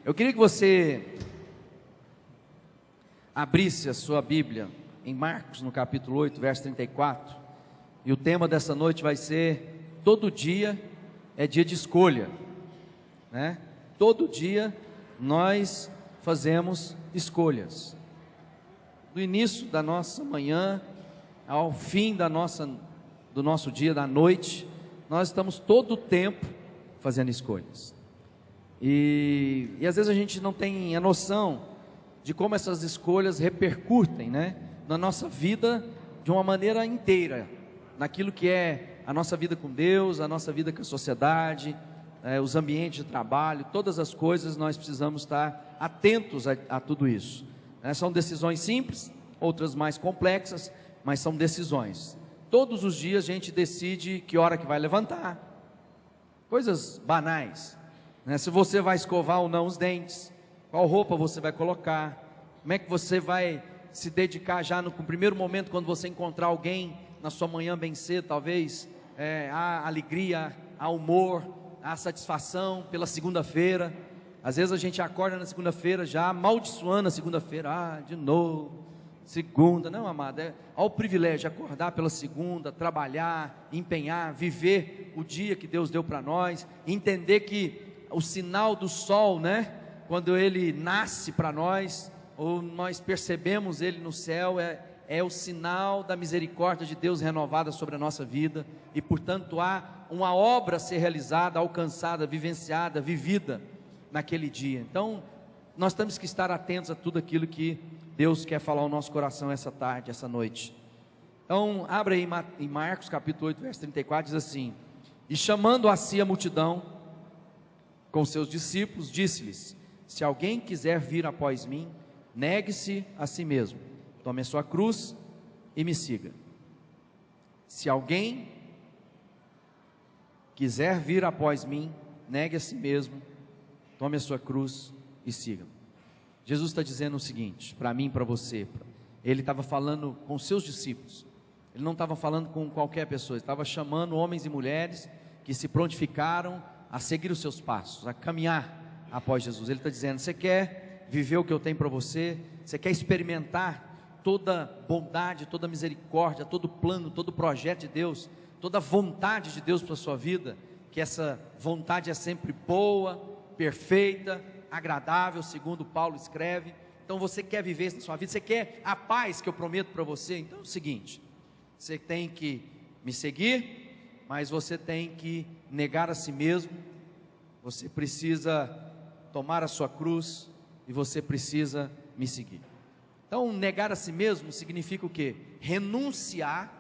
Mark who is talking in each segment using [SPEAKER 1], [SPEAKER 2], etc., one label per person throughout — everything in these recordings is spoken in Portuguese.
[SPEAKER 1] Eu queria que você abrisse a sua Bíblia em Marcos, no capítulo 8, verso 34, e o tema dessa noite vai ser: todo dia é dia de escolha, né? Todo dia nós fazemos escolhas, do início da nossa manhã ao fim do nosso dia, da noite, nós estamos todo o tempo fazendo escolhas, e às vezes a gente não tem a noção de como essas escolhas repercutem, né, na nossa vida de uma maneira inteira, naquilo que é a nossa vida com Deus, a nossa vida com a sociedade, os ambientes de trabalho, todas as coisas. Nós precisamos estar atentos a tudo isso, né? São decisões simples, outras mais complexas, mas são decisões. Todos os dias a gente decide que hora que vai levantar, coisas banais, né? Se você vai escovar ou não os dentes, qual roupa você vai colocar, como é que você vai se dedicar já no primeiro momento, quando você encontrar alguém na sua manhã bem cedo, talvez há alegria, há humor, há satisfação pela segunda-feira. Às vezes a gente acorda na segunda-feira já amaldiçoando a segunda-feira, de novo, segunda. Não, amado, olha o privilégio de acordar pela segunda, trabalhar, empenhar, viver o dia que Deus deu para nós, entender que o sinal do sol, né, quando ele nasce para nós, ou nós percebemos ele no céu, é o sinal da misericórdia de Deus renovada sobre a nossa vida, e portanto há uma obra a ser realizada, alcançada, vivenciada, vivida naquele dia. Então nós temos que estar atentos a tudo aquilo que Deus quer falar ao nosso coração essa tarde, essa noite. Então abra aí em Marcos capítulo 8, verso 34, diz assim: e chamando a si a multidão com seus discípulos, disse-lhes: se alguém quiser vir após mim, negue-se a si mesmo, tome a sua cruz e me siga. Se alguém quiser vir após mim, negue a si mesmo, tome a sua cruz e siga. Jesus está dizendo o seguinte, para mim e para você. Ele estava falando com seus discípulos, ele não estava falando com qualquer pessoa, ele estava chamando homens e mulheres que se prontificaram a seguir os seus passos, a caminhar após Jesus. Ele está dizendo: você quer viver o que eu tenho para você? Você quer experimentar toda bondade, toda misericórdia, todo plano, todo projeto de Deus, toda vontade de Deus para a sua vida? Que essa vontade é sempre boa, perfeita, agradável, segundo Paulo escreve. Então você quer viver isso na sua vida? Você quer a paz que eu prometo para você? Então é o seguinte: você tem que me seguir, mas você tem que negar a si mesmo, você precisa tomar a sua cruz e você precisa me seguir. Então negar a si mesmo significa o quê? Renunciar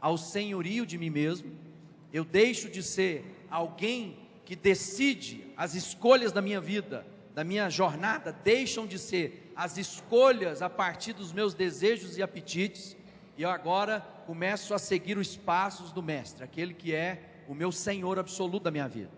[SPEAKER 1] ao senhorio de mim mesmo. Eu deixo de ser alguém que decide as escolhas da minha vida, da minha jornada, deixam de ser as escolhas a partir dos meus desejos e apetites, e eu agora começo a seguir os passos do Mestre, aquele que é o meu Senhor absoluto da minha vida.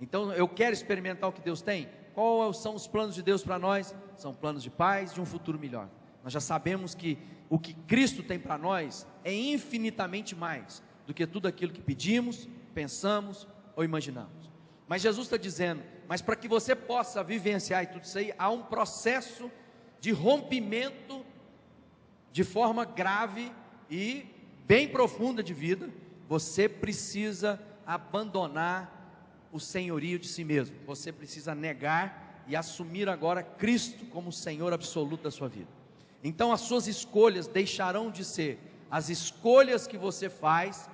[SPEAKER 1] Então eu quero experimentar o que Deus tem. Quais são os planos de Deus para nós? São planos de paz, de um futuro melhor. Nós já sabemos que o que Cristo tem para nós é infinitamente mais do que tudo aquilo que pedimos, pensamos ou imaginamos. Mas Jesus está dizendo: mas para que você possa vivenciar e tudo isso aí, há um processo de rompimento de forma grave e bem profunda de vida. Você precisa abandonar o senhorio de si mesmo, você precisa negar e assumir agora Cristo como Senhor absoluto da sua vida. Então as suas escolhas deixarão de ser as escolhas que você faz,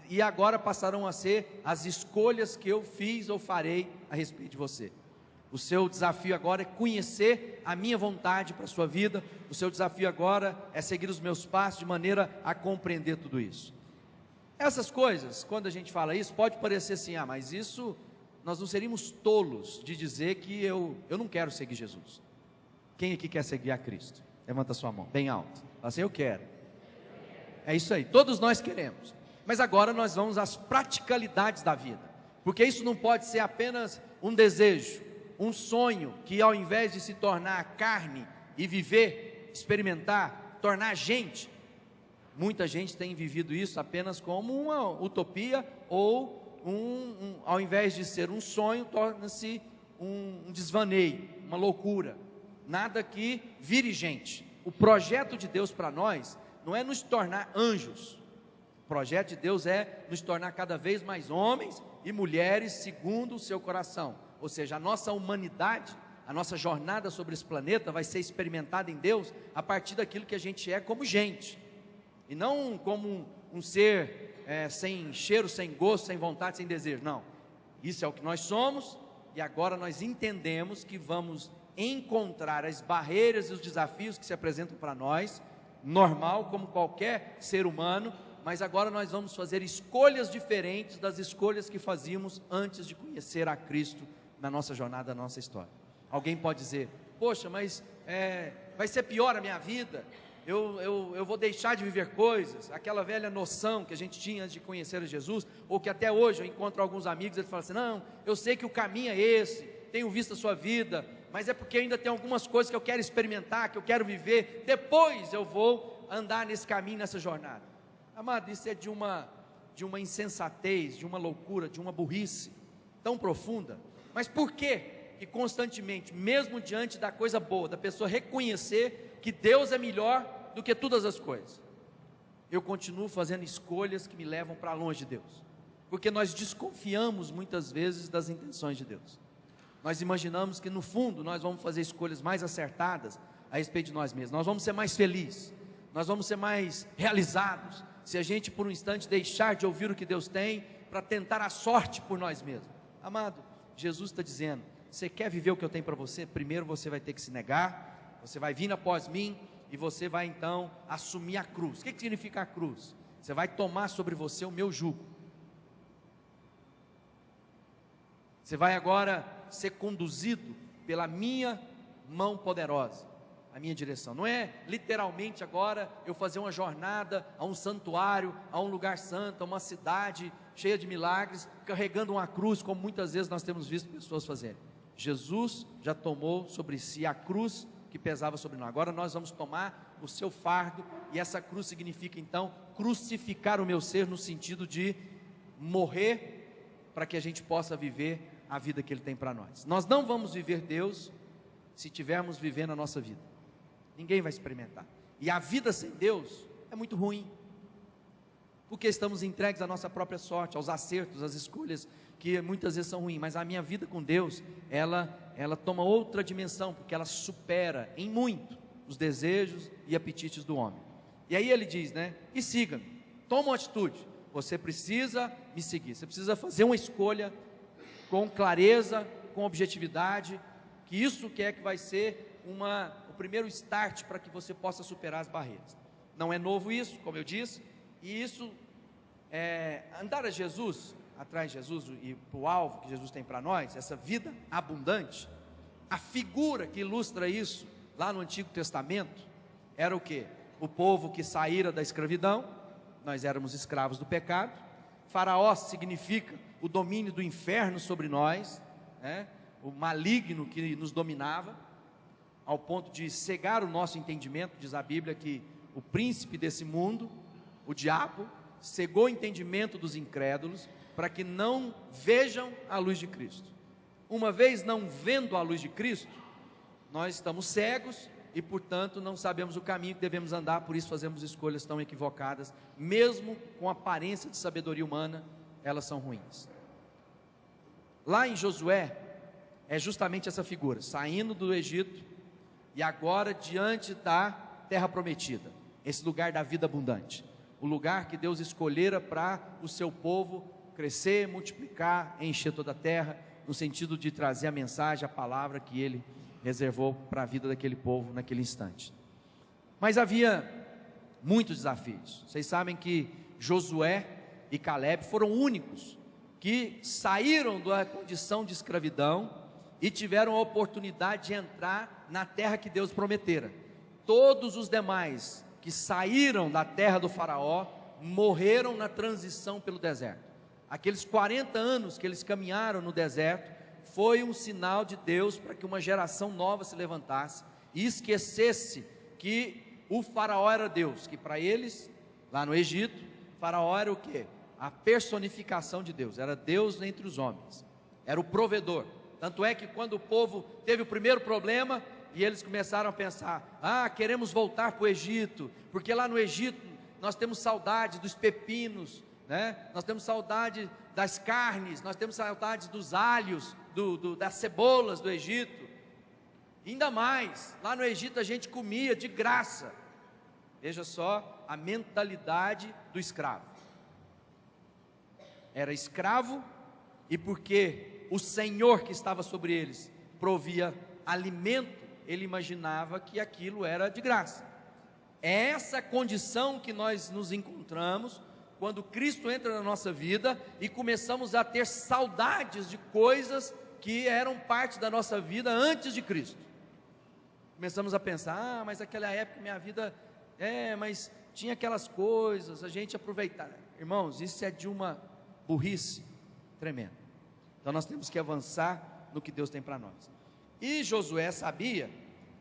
[SPEAKER 1] e agora passarão a ser as escolhas que eu fiz ou farei a respeito de você. O seu desafio agora é conhecer a minha vontade para a sua vida. O seu desafio agora é seguir os meus passos de maneira a compreender tudo isso. Essas coisas, quando a gente fala isso, pode parecer assim: mas isso, nós não seríamos tolos de dizer que eu não quero seguir Jesus. Quem aqui quer seguir a Cristo? Levanta a sua mão, bem alto. Fala assim: eu quero. É isso aí, todos nós queremos. Mas agora nós vamos às praticalidades da vida, porque isso não pode ser apenas um desejo, um sonho, que ao invés de se tornar carne e viver, experimentar, tornar gente, muita gente tem vivido isso apenas como uma utopia, ou ao invés de ser um sonho, torna-se um desvaneio. uma loucura, nada que vire gente. O projeto de Deus para nós não é nos tornar anjos. O projeto de Deus é nos tornar cada vez mais homens e mulheres segundo o seu coração. Ou seja, a nossa humanidade, a nossa jornada sobre esse planeta vai ser experimentada em Deus a partir daquilo que a gente é como gente, e não como um ser sem cheiro, sem gosto, sem vontade, sem desejo. Não, isso é o que nós somos, e agora nós entendemos que vamos encontrar as barreiras e os desafios que se apresentam para nós, normal como qualquer ser humano, mas agora nós vamos fazer escolhas diferentes das escolhas que fazíamos antes de conhecer a Cristo na nossa jornada, na nossa história. Alguém pode dizer: poxa, mas vai ser pior a minha vida, eu vou deixar de viver coisas, aquela velha noção que a gente tinha antes de conhecer a Jesus, ou que até hoje eu encontro alguns amigos, eles falam assim: não, eu sei que o caminho é esse, tenho visto a sua vida, mas é porque ainda tem algumas coisas que eu quero experimentar, que eu quero viver, depois eu vou andar nesse caminho, nessa jornada. Amado, isso é de uma insensatez, de uma loucura, de uma burrice tão profunda. Mas por que constantemente, mesmo diante da coisa boa, da pessoa reconhecer que Deus é melhor do que todas as coisas, eu continuo fazendo escolhas que me levam para longe de Deus? Porque nós desconfiamos muitas vezes das intenções de Deus. Nós imaginamos que no fundo nós vamos fazer escolhas mais acertadas a respeito de nós mesmos. Nós vamos ser mais felizes, nós vamos ser mais realizados, se a gente por um instante deixar de ouvir o que Deus tem, para tentar a sorte por nós mesmos. Amado, Jesus está dizendo: você quer viver o que eu tenho para você? Primeiro você vai ter que se negar, você vai vir após mim, e você vai então assumir a cruz. O que significa a cruz? Você vai tomar sobre você o meu jugo. Você vai agora ser conduzido pela minha mão poderosa, a minha direção. Não é literalmente agora eu fazer uma jornada a um santuário, a um lugar santo, a uma cidade cheia de milagres, carregando uma cruz, como muitas vezes nós temos visto pessoas fazerem. Jesus já tomou sobre si a cruz que pesava sobre nós. Agora nós vamos tomar o seu fardo, e essa cruz significa então crucificar o meu ser, no sentido de morrer para que a gente possa viver a vida que Ele tem para nós. Nós não vamos viver Deus se estivermos vivendo a nossa vida. Ninguém vai experimentar. E a vida sem Deus é muito ruim, porque estamos entregues à nossa própria sorte, aos acertos, às escolhas que muitas vezes são ruins. Mas a minha vida com Deus, ela toma outra dimensão, porque ela supera em muito os desejos e apetites do homem. E aí ele diz, e siga-me, toma uma atitude. Você precisa me seguir, você precisa fazer uma escolha com clareza, com objetividade, que isso que vai ser o primeiro start para que você possa superar as barreiras. Não é novo isso, como eu disse, e isso andar a Jesus, atrás de Jesus e para o alvo que Jesus tem para nós, essa vida abundante. A figura que ilustra isso lá no Antigo Testamento era o quê? O povo que saíra da escravidão. Nós éramos escravos do pecado. Faraó significa o domínio do inferno sobre nós, o maligno que nos dominava, ao ponto de cegar o nosso entendimento. Diz a Bíblia que o príncipe desse mundo, o diabo, cegou o entendimento dos incrédulos, para que não vejam a luz de Cristo. Uma vez não vendo a luz de Cristo, nós estamos cegos e, portanto, não sabemos o caminho que devemos andar. Por isso fazemos escolhas tão equivocadas, mesmo com aparência de sabedoria humana, elas são ruins. Lá em Josué, é justamente essa figura, saindo do Egito, e agora diante da terra prometida, esse lugar da vida abundante, o lugar que Deus escolhera para o seu povo crescer, multiplicar, encher toda a terra, no sentido de trazer a mensagem, a palavra que Ele reservou para a vida daquele povo naquele instante. Mas havia muitos desafios. Vocês sabem que Josué e Caleb foram únicos que saíram da condição de escravidão e tiveram a oportunidade de entrar na terra que Deus prometera. Todos os demais que saíram da terra do faraó morreram na transição pelo deserto. Aqueles 40 anos que eles caminharam no deserto foi um sinal de Deus para que uma geração nova se levantasse e esquecesse que o faraó era Deus, que para eles, lá no Egito, faraó era o quê? A personificação de Deus, era Deus entre os homens, era o provedor. Tanto é que quando o povo teve o primeiro problema, e eles começaram a pensar, queremos voltar para o Egito, porque lá no Egito nós temos saudade dos pepinos, né? Nós temos saudade das carnes, nós temos saudade dos alhos, das cebolas do Egito. Ainda mais, lá no Egito a gente comia de graça. Veja só a mentalidade do escravo. Era escravo, e porque o Senhor que estava sobre eles provia alimento, ele imaginava que aquilo era de graça. É essa condição que nós nos encontramos quando Cristo entra na nossa vida e começamos a ter saudades de coisas que eram parte da nossa vida antes de Cristo. Começamos a pensar, mas naquela época minha vida, mas tinha aquelas coisas, a gente aproveitava. Irmãos, isso é de uma burrice tremenda. Então nós temos que avançar no que Deus tem para nós. E Josué sabia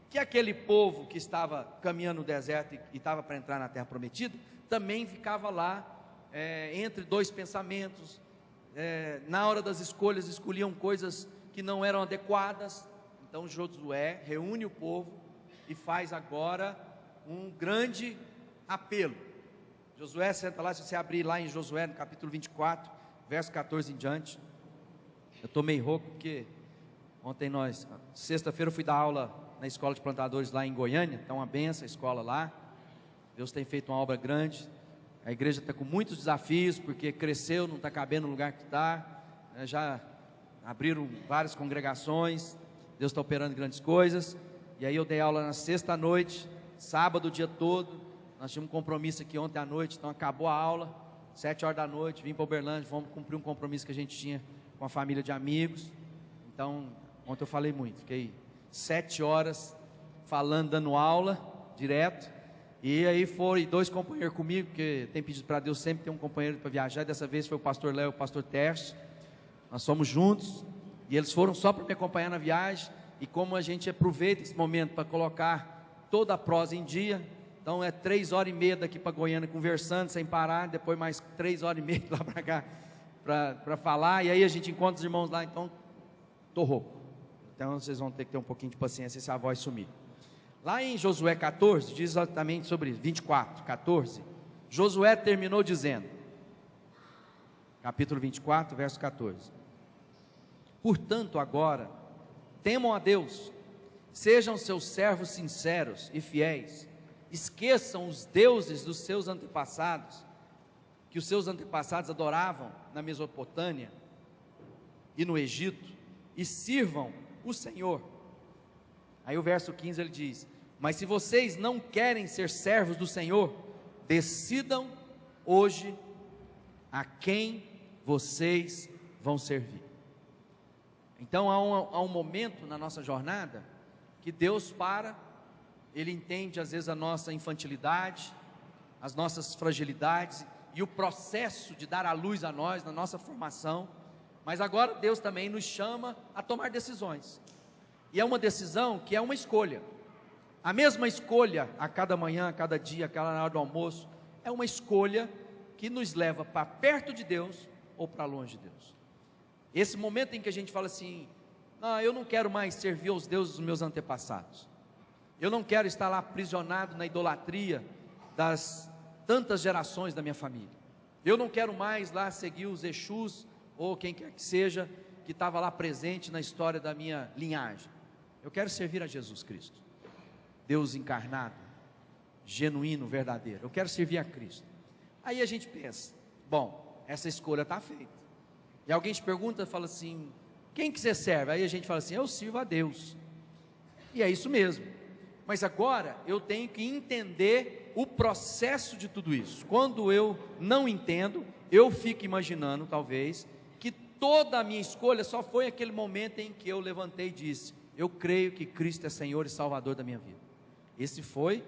[SPEAKER 1] que aquele povo que estava caminhando no deserto e estava para entrar na terra prometida, também ficava lá, entre dois pensamentos, na hora das escolhas, escolhiam coisas que não eram adequadas. Então Josué reúne o povo e faz agora um grande apelo. Josué, senta lá, se você abrir lá em Josué, no capítulo 24, verso 14 em diante. Eu estou meio rouco porque ontem sexta-feira eu fui dar aula na escola de plantadores lá em Goiânia. Está uma benção a escola lá. Deus tem feito uma obra grande. A igreja está com muitos desafios, porque cresceu, não está cabendo no lugar que está, já abriram várias congregações, Deus está operando grandes coisas. E aí eu dei aula na sexta noite, sábado o dia todo. Nós tínhamos um compromisso aqui ontem à noite, então acabou a aula, 7 horas da noite, vim para Uberlândia, vamos cumprir um compromisso que a gente tinha com a família de amigos. Então, ontem eu falei muito, fiquei 7 horas falando, dando aula, direto. E aí foram 2 companheiros comigo, porque tem pedido para Deus sempre ter um companheiro para viajar. Dessa vez foi o pastor Léo e o pastor Tércio. Nós somos juntos, e eles foram só para me acompanhar na viagem. E como a gente aproveita esse momento para colocar toda a prosa em dia, então é 3h30 daqui para Goiânia conversando sem parar, depois mais 3h30 lá para cá para falar, e aí a gente encontra os irmãos lá. Então estou rouco, então vocês vão ter que ter um pouquinho de paciência se a voz sumir. Lá em Josué 14, diz exatamente sobre 24, 14, Josué terminou dizendo, capítulo 24, verso 14: portanto agora, temam a Deus, sejam seus servos sinceros e fiéis, esqueçam os deuses dos seus antepassados, que os seus antepassados adoravam na Mesopotâmia e no Egito, e sirvam o Senhor. Aí o verso 15 ele diz: mas se vocês não querem ser servos do Senhor, decidam hoje a quem vocês vão servir. Então há um momento na nossa jornada que Deus para, Ele entende às vezes a nossa infantilidade, as nossas fragilidades e o processo de dar a luz a nós na nossa formação, mas agora Deus também nos chama a tomar decisões, e é uma decisão que é uma escolha. A mesma escolha a cada manhã, a cada dia, a cada hora do almoço, é uma escolha que nos leva para perto de Deus ou para longe de Deus. Esse momento em que a gente fala assim: não, eu não quero mais servir aos deuses dos meus antepassados, eu não quero estar lá aprisionado na idolatria das tantas gerações da minha família, eu não quero mais lá seguir os Exus ou quem quer que seja que estava lá presente na história da minha linhagem. Eu quero servir a Jesus Cristo, Deus encarnado, genuíno, verdadeiro. Eu quero servir a Cristo. Aí a gente pensa: bom, essa escolha está feita. E alguém te pergunta, fala assim: quem que você serve? Aí a gente fala assim: eu sirvo a Deus. E é isso mesmo. Mas agora eu tenho que entender o processo de tudo isso. Quando eu não entendo, eu fico imaginando talvez que toda a minha escolha só foi aquele momento em que eu levantei e disse: eu creio que Cristo é Senhor e Salvador da minha vida. Esse foi